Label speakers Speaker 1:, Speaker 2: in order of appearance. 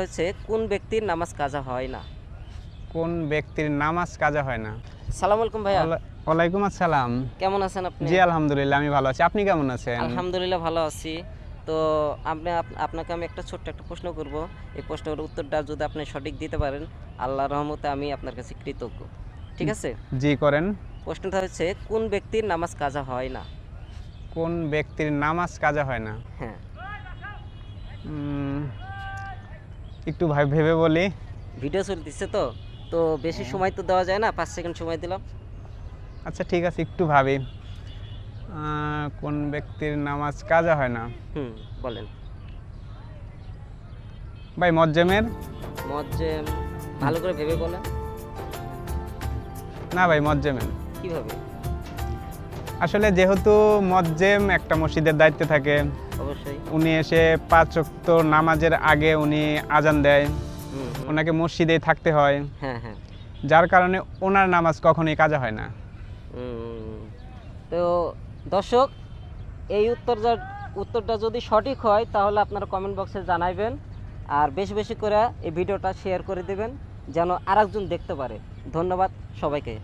Speaker 1: হচ্ছে কোন ব্যক্তির নামাজ কাজা হয় না?
Speaker 2: কোন ব্যক্তির নামাজ কাজা হয় না?
Speaker 1: সালাম আলাইকুম ভাইয়া,
Speaker 2: ওয়ালাইকুম আসসালাম।
Speaker 1: কেমন আছেন আপনি?
Speaker 2: জি আলহামদুলিল্লাহ, আমি ভালো আছি। আপনি কেমন আছেন?
Speaker 1: আলহামদুলিল্লাহ ভালো আছি। তো আপনাকে আমি একটা ছোট্ট একটা প্রশ্ন করব। এই প্রশ্নের উত্তরটা যদি আপনি সঠিক দিতে পারেন, আল্লাহর রহমতে আমি আপনার কাছে কৃতজ্ঞ। ঠিক আছে?
Speaker 2: জি করেন।
Speaker 1: প্রশ্নটা হচ্ছে কোন ব্যক্তির নামাজ কাজা হয় না?
Speaker 2: কোন ব্যক্তির নামাজ কাজা হয় না?
Speaker 1: হ্যাঁ,
Speaker 2: উম, একটু ভেবে বলি।
Speaker 1: ভিডিও চলতেছে তো, তো বেশি সময় তো দেওয়া যায় না, 5 সেকেন্ড সময় দিলাম।
Speaker 2: আচ্ছা ঠিক আছে, একটু ভাবি। কোন ব্যক্তির নামাজ কাজা হয় না?
Speaker 1: বলেন।
Speaker 2: ভাই মজ্জেমের।
Speaker 1: মজ্জেম, ভালো করে ভেবে বলেন।
Speaker 2: না ভাই, মজ্জেমের।
Speaker 1: কিভাবে?
Speaker 2: আসলে যেহেতু মজ্জেম একটা মসজিদের দায়িত্বে থাকে,
Speaker 1: অবশ্যই।
Speaker 2: উনি এসে 5 ওয়াক্ত নামাজের আগে উনি আজান দেয়, ওনাকে মসজিদেই থাকতে হয়।
Speaker 1: হ্যাঁ হ্যাঁ।
Speaker 2: যার কারণে ওনার নামাজ কখনোই কাজা হয় না।
Speaker 1: তো দর্শক, এই উত্তরটা যদি সঠিক হয় তাহলে আপনারা কমেন্ট বক্সে জানাবেন, আর বেশি বেশি করে এই ভিডিওটা শেয়ার করে দেবেন যেন আরেকজন দেখতে পারে। ধন্যবাদ সবাইকে।